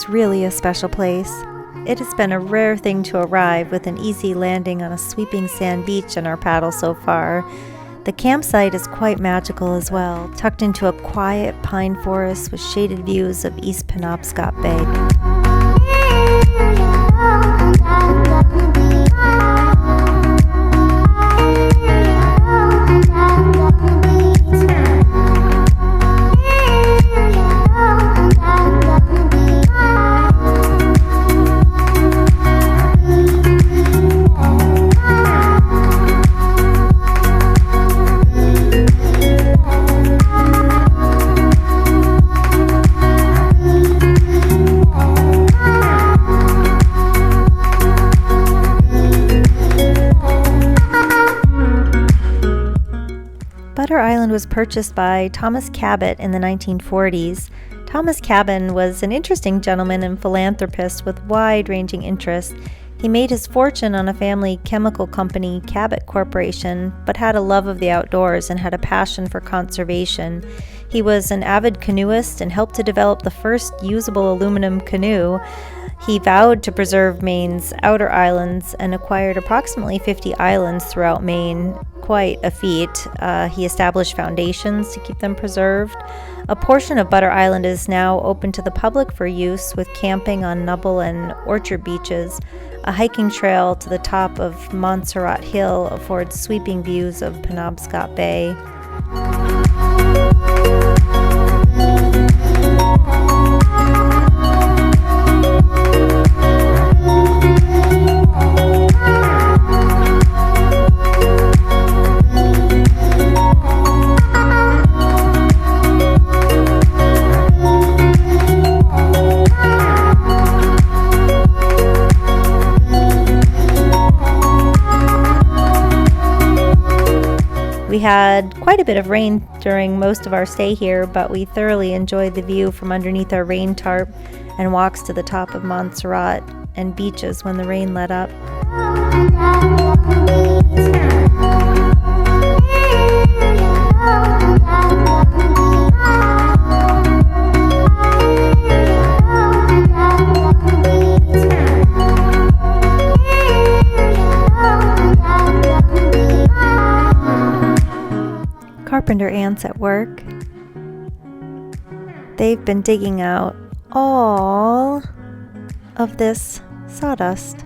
is really a special place. It has been a rare thing to arrive with an easy landing on a sweeping sand beach in our paddle so far. The campsite is quite magical as well, tucked into a quiet pine forest with shaded views of East Penobscot Bay. Butter Island was purchased by Thomas Cabot in the 1940s. Thomas Cabot was an interesting gentleman and philanthropist with wide-ranging interests. He made his fortune on a family chemical company, Cabot Corporation, but had a love of the outdoors and had a passion for conservation. He was an avid canoeist and helped to develop the first usable aluminum canoe. He vowed to preserve Maine's outer islands and acquired approximately 50 islands throughout Maine. Quite a feat. He established foundations to keep them preserved. A portion of Butter Island is now open to the public for use with camping on Nubble and Orchard beaches. A hiking trail to the top of Montserrat Hill affords sweeping views of Penobscot Bay. We had quite a bit of rain during most of our stay here, but we thoroughly enjoyed the view from underneath our rain tarp and walks to the top of Montserrat and beaches when the rain let up. Carpenter ants at work. They've been digging out all of this sawdust.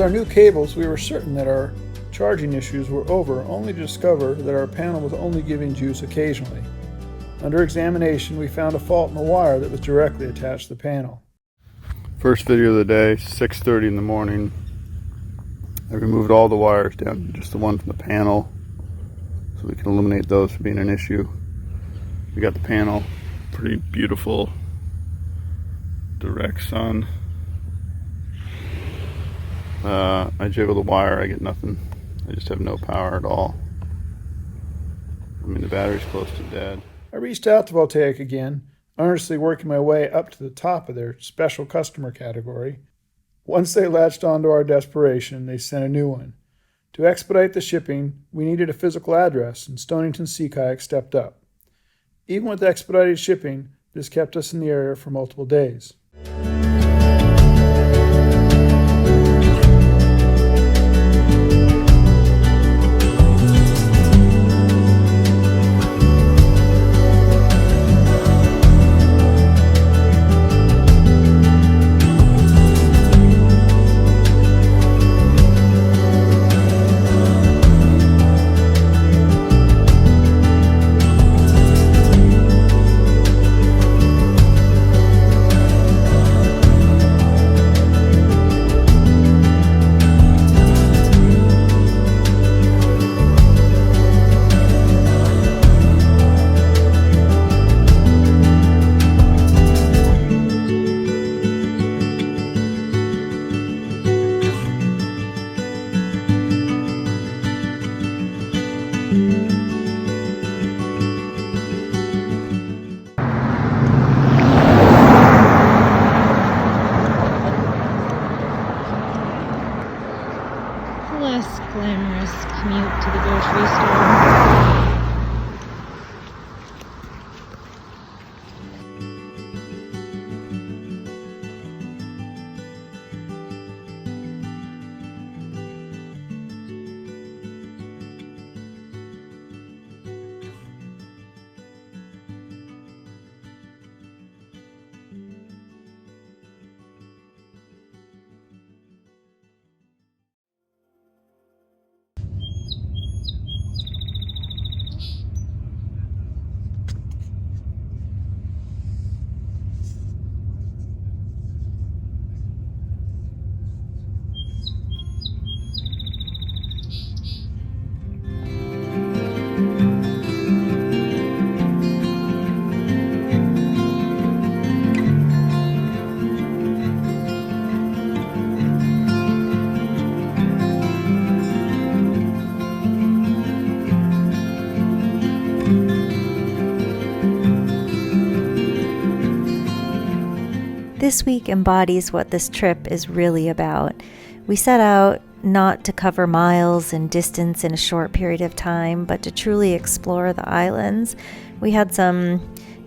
With our new cables, we were certain that our charging issues were over, only to discover that our panel was only giving juice occasionally. Under examination, we found a fault in the wire that was directly attached to the panel. First video of the day, 6:30 in the morning. I removed all the wires down to just the one from the panel so we can eliminate those from being an issue. We got the panel, pretty beautiful, direct sun. I jiggle the wire, I get nothing. I just have no power at all. I mean, the battery's close to dead. I reached out to Voltaic again, earnestly working my way up to the top of their special customer category. Once they latched onto our desperation, they sent a new one. To expedite the shipping, we needed a physical address, and Stonington Sea Kayak stepped up. Even with expedited shipping, this kept us in the area for multiple days. Less glamorous commute to the grocery store. This week embodies what this trip is really about. We set out not to cover miles and distance in a short period of time, but to truly explore the islands. We had some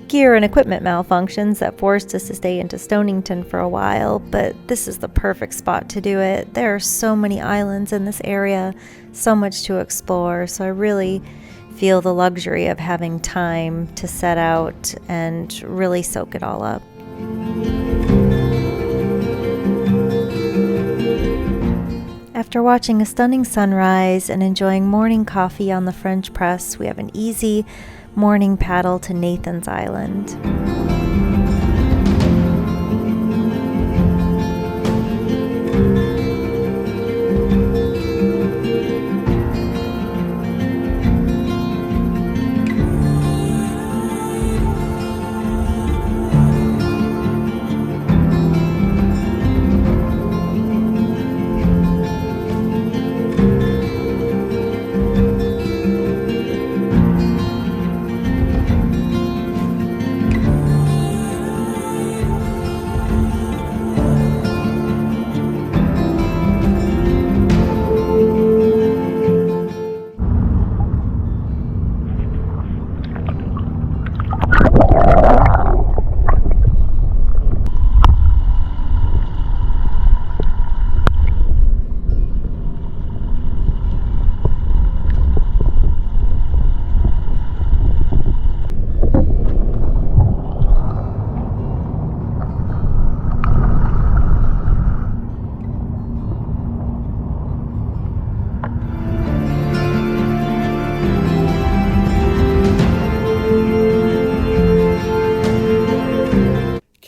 gear and equipment malfunctions that forced us to stay into Stonington for a while, but this is the perfect spot to do it. There are so many islands in this area, so much to explore, so I really feel the luxury of having time to set out and really soak it all up. After watching a stunning sunrise and enjoying morning coffee on the French press, we have an easy morning paddle to Nathan's Island.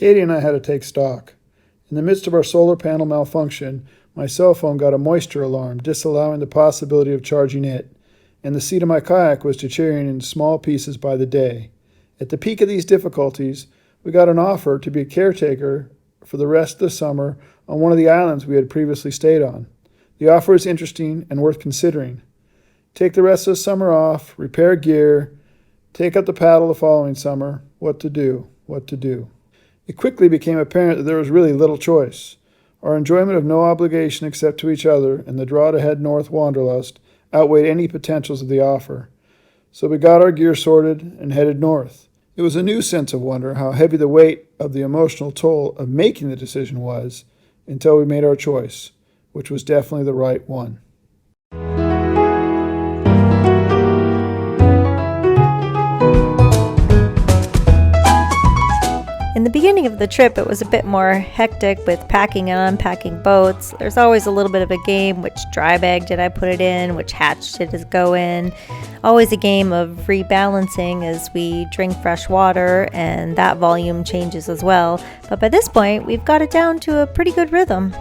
Katie and I had to take stock. In the midst of our solar panel malfunction, my cell phone got a moisture alarm, disallowing the possibility of charging it, and the seat of my kayak was deteriorating in small pieces by the day. At the peak of these difficulties, we got an offer to be a caretaker for the rest of the summer on one of the islands we had previously stayed on. The offer was interesting and worth considering. Take the rest of the summer off, repair gear, take up the paddle the following summer. What to do, what to do. It quickly became apparent that there was really little choice. Our enjoyment of no obligation except to each other and the draw to head north wanderlust outweighed any potentials of the offer. So we got our gear sorted and headed north. It was a new sense of wonder how heavy the weight of the emotional toll of making the decision was until we made our choice, which was definitely the right one. In the beginning of the trip, it was a bit more hectic with packing and unpacking boats. There's always a little bit of a game: which dry bag did I put it in, which hatch did it go in. Always a game of rebalancing as we drink fresh water, and that volume changes as well. But by this point, we've got it down to a pretty good rhythm.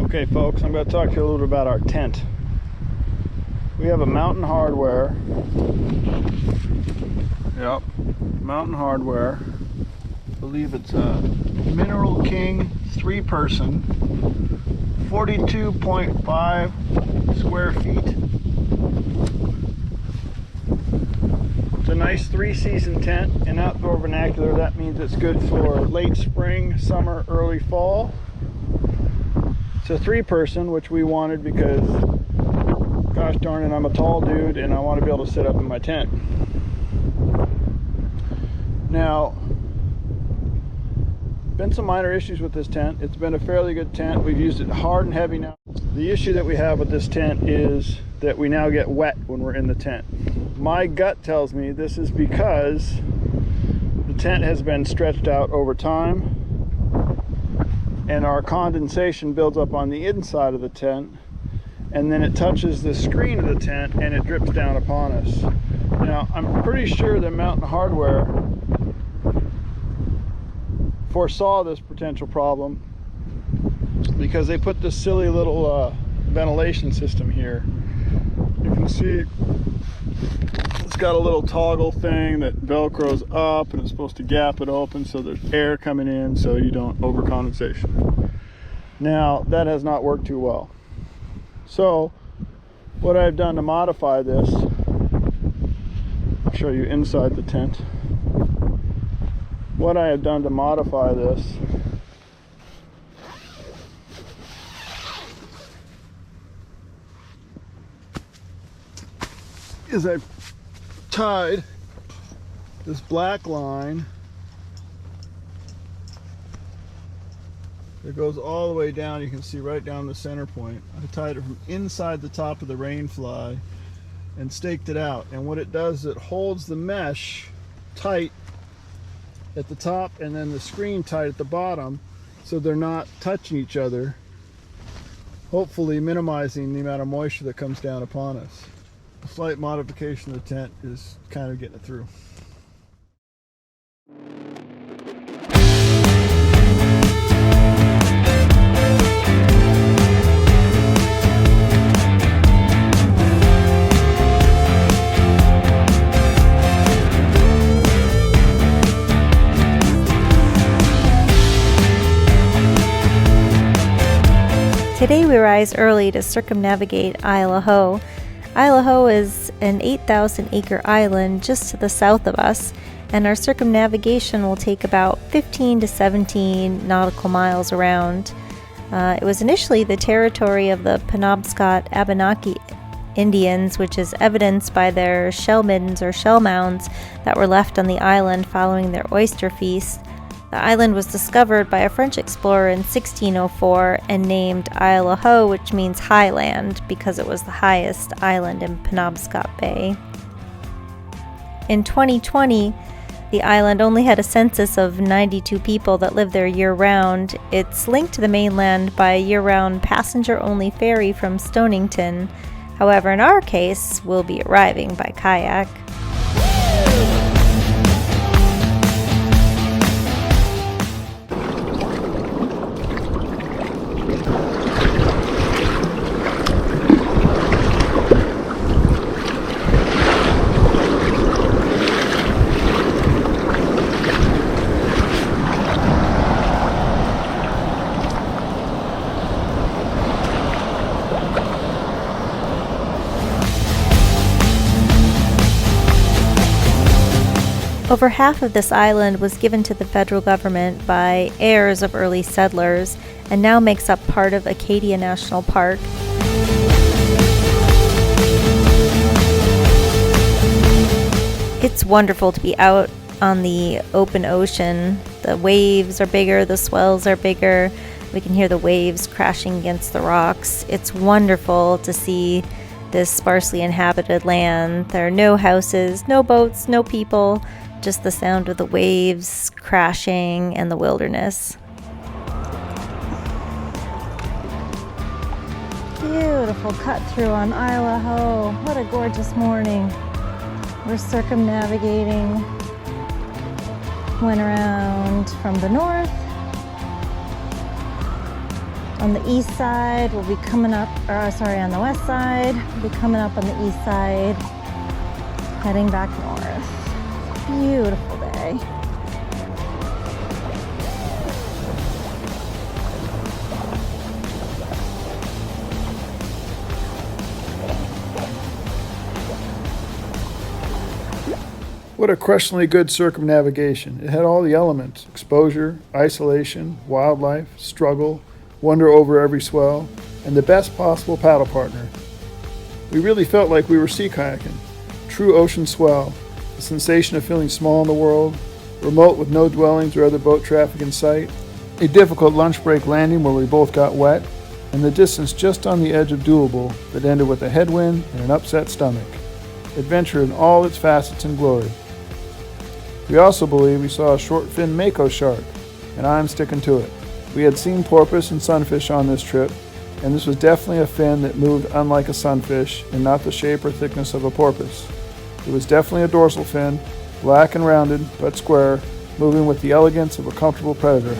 Okay folks, I'm going to talk to you a little bit about our tent. We have a Mountain Hardwear. Yep, Mountain Hardwear. I believe it's a Mineral King 3-person, 42.5 square feet. It's a nice 3-season tent. In outdoor vernacular, that means it's good for late spring, summer, early fall. It's a 3-person, which we wanted because, gosh darn it, I'm a tall dude and I want to be able to sit up in my tent. Now, been some minor issues with this tent. It's been a fairly good tent. We've used it hard and heavy now. The issue that we have with this tent is that we now get wet when we're in the tent. My gut tells me this is because the tent has been stretched out over time and our condensation builds up on the inside of the tent, and then it touches the screen of the tent and it drips down upon us. Now, I'm pretty sure that Mountain Hardwear foresaw this potential problem because they put this silly little ventilation system here. You can see it's got a little toggle thing that velcros up and it's supposed to gap it open so there's air coming in so you don't over condensation. Now, that has not worked too well. So, what I've done to modify this, I'll show you inside the tent. What I have done to modify this is I've tied this black line that goes all the way down. You can see right down the center point. I tied it from inside the top of the rain fly and staked it out. And what it does is it holds the mesh tight at the top and then the screen tight at the bottom, so they're not touching each other, hopefully minimizing the amount of moisture that comes down upon us. A slight modification of the tent is kind of getting it through. Today we rise early to circumnavigate Isle Howe. Isle Howe is an 8,000 acre island just to the south of us, and our circumnavigation will take about 15 to 17 nautical miles around. It was initially the territory of the Penobscot Abenaki Indians, which is evidenced by their shell middens or shell mounds that were left on the island following their oyster feast. The island was discovered by a French explorer in 1604 and named Isle Howe, which means high land, because it was the highest island in Penobscot Bay. In 2020, the island only had a census of 92 people that live there year-round. It's linked to the mainland by a year-round passenger-only ferry from Stonington. However, in our case, we'll be arriving by kayak. Over half of this island was given to the federal government by heirs of early settlers and now makes up part of Acadia National Park. It's wonderful to be out on the open ocean. The waves are bigger, the swells are bigger. We can hear the waves crashing against the rocks. It's wonderful to see this sparsely inhabited land. There are no houses, no boats, no people. Just the sound of the waves crashing and the wilderness. Beautiful cut through on Isle Howe. What a gorgeous morning. We're circumnavigating. Went around from the north. On the east side, we'll be coming up, on the west side, we'll be coming up on the east side, heading back north. Beautiful day. What a crushingly good circumnavigation. It had all the elements: exposure, isolation, wildlife, struggle, wonder over every swell, and the best possible paddle partner. We really felt like we were sea kayaking. True ocean swell. The sensation of feeling small in the world, remote with no dwellings or other boat traffic in sight, a difficult lunch break landing where we both got wet, and the distance just on the edge of doable that ended with a headwind and an upset stomach. Adventure in all its facets and glory. We also believe we saw a short-finned mako shark, and I'm sticking to it. We had seen porpoise and sunfish on this trip, and this was definitely a fin that moved unlike a sunfish and not the shape or thickness of a porpoise. It was definitely a dorsal fin, black and rounded, but square, moving with the elegance of a comfortable predator.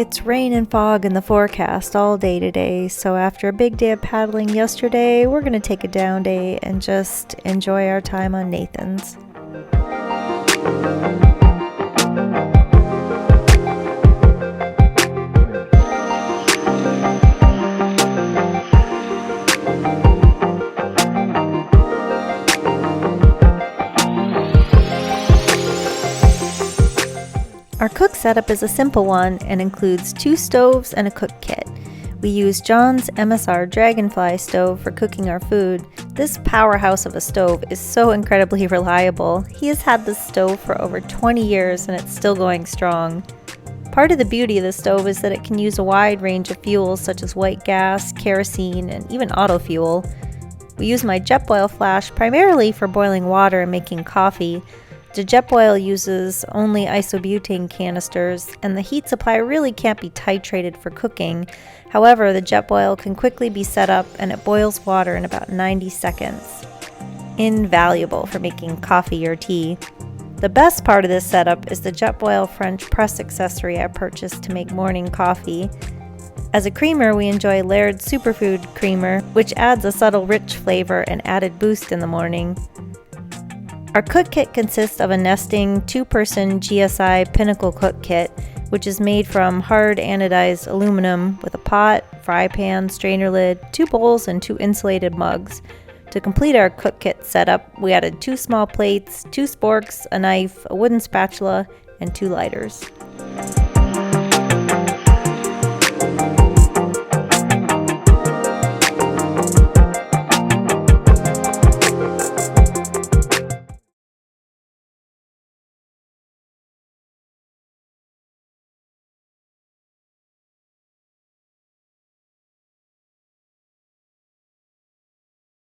It's rain and fog in the forecast all day today, so after a big day of paddling yesterday, we're going to take a down day and just enjoy our time on Nathan's. Our cook setup is a simple one and includes 2 stoves and a cook kit. We use John's MSR Dragonfly stove for cooking our food. This powerhouse of a stove is so incredibly reliable. He has had this stove for over 20 years and it's still going strong. Part of the beauty of the stove is that it can use a wide range of fuels such as white gas, kerosene, and even auto fuel. We use my Jetboil flash primarily for boiling water and making coffee. The Jetboil uses only isobutane canisters, and the heat supply really can't be titrated for cooking. However, the Jetboil can quickly be set up and it boils water in about 90 seconds. Invaluable for making coffee or tea. The best part of this setup is the Jetboil French press accessory I purchased to make morning coffee. As a creamer, we enjoy Laird Superfood Creamer, which adds a subtle rich flavor and added boost in the morning. Our cook kit consists of a nesting 2-person GSI Pinnacle cook kit, which is made from hard anodized aluminum with a pot, fry pan, strainer lid, 2 bowls, and 2 insulated mugs. To complete our cook kit setup, we added 2 small plates, 2 sporks, a knife, a wooden spatula, and 2 lighters.